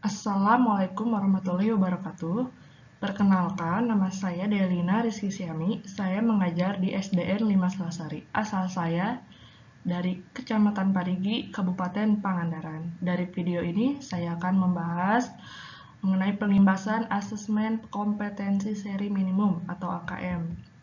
Assalamualaikum warahmatullahi wabarakatuh. Perkenalkan, nama saya Delina Rizky Siami. Saya mengajar di SDN 5 Selasari. Asal saya dari Kecamatan Parigi, Kabupaten Pangandaran. Dari video ini, saya akan membahas mengenai pelimbasan asesmen kompetensi seri minimum atau AKM.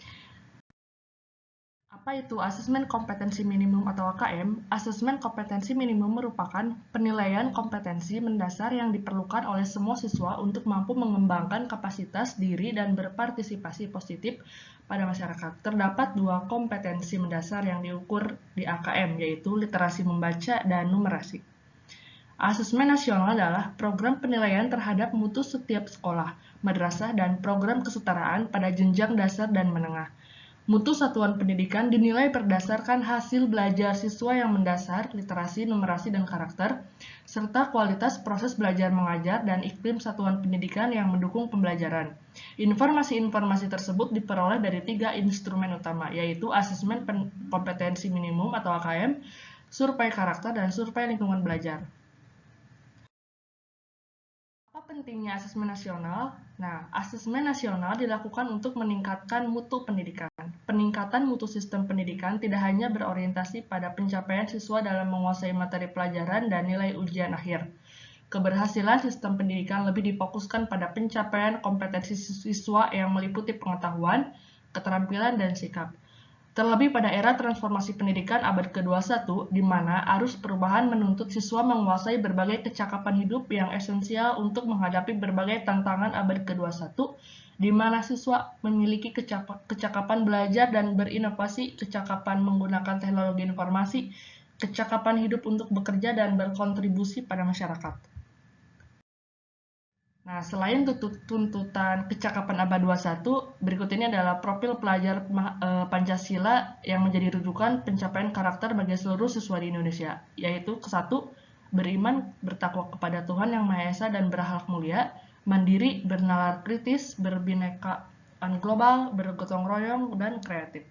Apa itu asesmen kompetensi minimum atau AKM? Asesmen kompetensi minimum merupakan penilaian kompetensi mendasar yang diperlukan oleh semua siswa untuk mampu mengembangkan kapasitas diri dan berpartisipasi positif pada masyarakat. Terdapat dua kompetensi mendasar yang diukur di AKM, yaitu literasi membaca dan numerasi. Asesmen nasional adalah program penilaian terhadap mutu setiap sekolah, madrasah, dan program kesetaraan pada jenjang dasar dan menengah. Mutu satuan pendidikan dinilai berdasarkan hasil belajar siswa yang mendasar, literasi, numerasi, dan karakter, serta kualitas proses belajar mengajar dan iklim satuan pendidikan yang mendukung pembelajaran. Informasi-informasi tersebut diperoleh dari 3 instrumen utama, yaitu asesmen kompetensi minimum atau AKM, survei karakter, dan survei lingkungan belajar. Apa pentingnya asesmen nasional? Nah, asesmen nasional dilakukan untuk meningkatkan mutu pendidikan. Peningkatan mutu sistem pendidikan tidak hanya berorientasi pada pencapaian siswa dalam menguasai materi pelajaran dan nilai ujian akhir. Keberhasilan sistem pendidikan lebih difokuskan pada pencapaian kompetensi siswa yang meliputi pengetahuan, keterampilan, dan sikap. Terlebih pada era transformasi pendidikan abad ke-21, di mana arus perubahan menuntut siswa menguasai berbagai kecakapan hidup yang esensial untuk menghadapi berbagai tantangan abad ke-21, di mana siswa memiliki kecakapan belajar dan berinovasi, kecakapan menggunakan teknologi informasi, kecakapan hidup untuk bekerja dan berkontribusi pada masyarakat. Nah, selain tuntutan kecakapan abad 21, berikut ini adalah profil pelajar Pancasila yang menjadi rujukan pencapaian karakter bagi seluruh siswa di Indonesia, yaitu ke-1, beriman, bertakwa kepada Tuhan Yang Maha Esa dan berakhlak mulia, mandiri, bernalar kritis, berbinekaan global, bergotong royong, dan kreatif.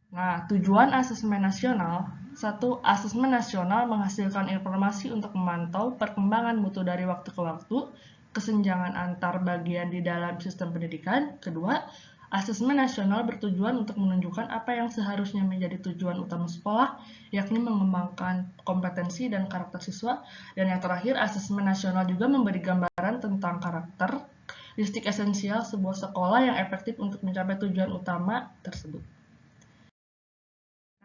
Nah, tujuan asesmen nasional. 1. Asesmen nasional menghasilkan informasi untuk memantau perkembangan mutu dari waktu ke waktu, kesenjangan antar bagian di dalam sistem pendidikan. Kedua, asesmen nasional bertujuan untuk menunjukkan apa yang seharusnya menjadi tujuan utama sekolah, yakni mengembangkan kompetensi dan karakter siswa. Dan yang terakhir, asesmen nasional juga memberi gambaran tentang karakteristik esensial sebuah sekolah yang efektif untuk mencapai tujuan utama tersebut.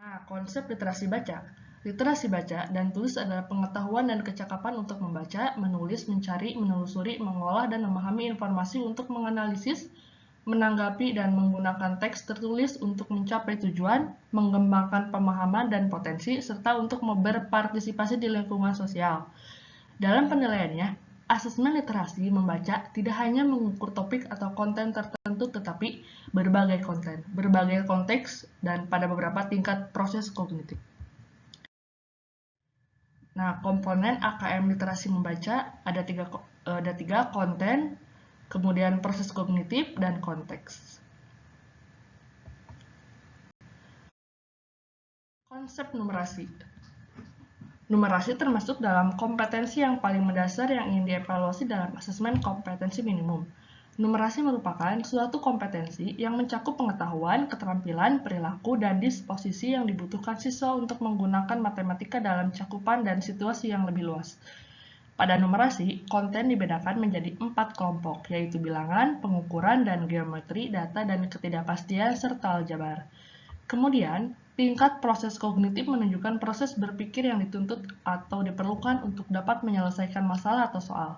Nah, konsep literasi baca. Literasi baca dan tulis adalah pengetahuan dan kecakapan untuk membaca, menulis, mencari, menelusuri, mengolah, dan memahami informasi untuk menganalisis, menanggapi, dan menggunakan teks tertulis untuk mencapai tujuan, mengembangkan pemahaman dan potensi, serta untuk berpartisipasi di lingkungan sosial. Dalam penilaiannya, asesmen literasi membaca tidak hanya mengukur topik atau konten tertentu, tetapi berbagai konten, berbagai konteks, dan pada beberapa tingkat proses kognitif. Nah, komponen AKM literasi membaca ada tiga konten, kemudian proses kognitif, dan konteks. Konsep numerasi. Numerasi termasuk dalam kompetensi yang paling mendasar yang ingin dievaluasi dalam asesmen kompetensi minimum. Numerasi merupakan suatu kompetensi yang mencakup pengetahuan, keterampilan, perilaku, dan disposisi yang dibutuhkan siswa untuk menggunakan matematika dalam cakupan dan situasi yang lebih luas. Pada numerasi, konten dibedakan menjadi 4 kelompok, yaitu bilangan, pengukuran, dan geometri, data, dan ketidakpastian, serta aljabar. Kemudian, tingkat proses kognitif menunjukkan proses berpikir yang dituntut atau diperlukan untuk dapat menyelesaikan masalah atau soal.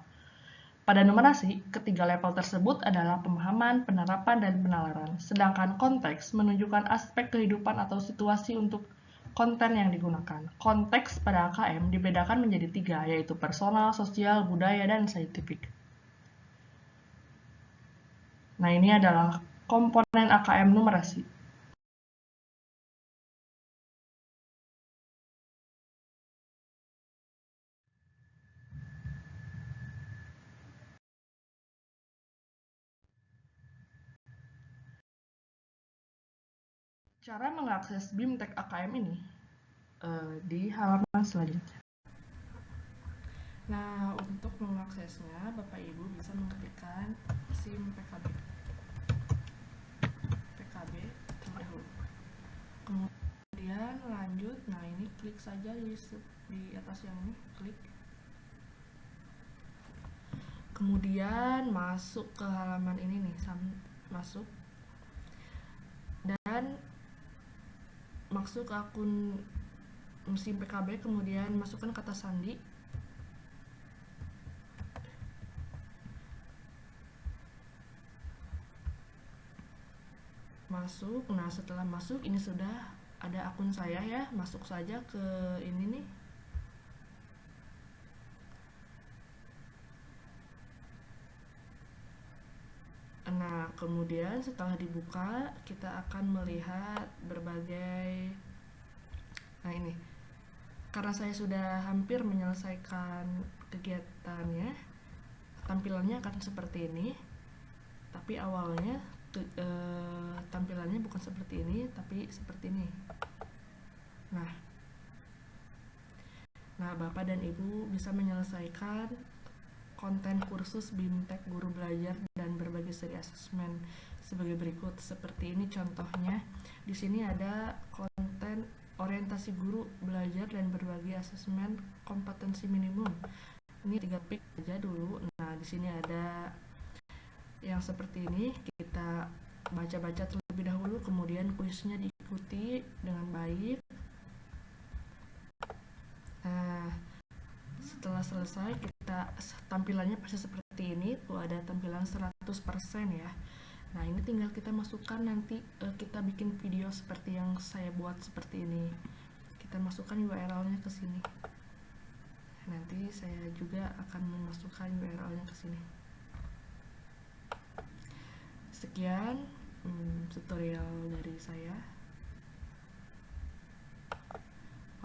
Pada numerasi, ketiga level tersebut adalah pemahaman, penerapan, dan penalaran. Sedangkan konteks menunjukkan aspek kehidupan atau situasi untuk konten yang digunakan. Konteks pada AKM dibedakan menjadi 3, yaitu personal, sosial, budaya, dan saintifik. Nah, ini adalah komponen AKM numerasi. Cara mengakses BIMTEK AKM ini, di halaman selanjutnya. Nah, untuk mengaksesnya, Bapak Ibu bisa mengetikkan SIM PKB terlebih dahulu. Kemudian lanjut, nah ini klik saja di atas yang ini, klik. Kemudian masuk ke halaman ini nih, masuk dan masuk ke akun SIM PKB, kemudian masukkan kata sandi. Masuk. Nah, setelah masuk ini sudah ada akun saya ya, masuk saja ke ini nih. Nah, kemudian setelah dibuka, kita akan melihat berbagai. Nah, ini. Karena saya sudah hampir menyelesaikan kegiatannya, tampilannya akan seperti ini. Tapi awalnya tampilannya bukan seperti ini, tapi seperti ini. Nah, Bapak dan Ibu bisa menyelesaikan konten kursus BIMTEK Guru Belajar dan berbagai seri asesmen sebagai berikut. Seperti ini contohnya. Di sini ada konten orientasi guru belajar dan berbagai asesmen kompetensi minimum. Ini 3 topik aja dulu. Nah, di sini ada yang seperti ini. Kita baca-baca terlebih dahulu, kemudian kuisnya diikuti dengan baik. Nah, setelah selesai kita tampilannya pasti seperti ini. Tuh ada tampilan 100% ya. Nah, ini tinggal kita masukkan nanti kita bikin video seperti yang saya buat seperti ini. Kita masukkan URL-nya ke sini. Nanti saya juga akan memasukkan URL-nya ke sini. Sekian tutorial dari saya.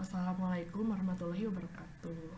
Wassalamualaikum warahmatullahi wabarakatuh.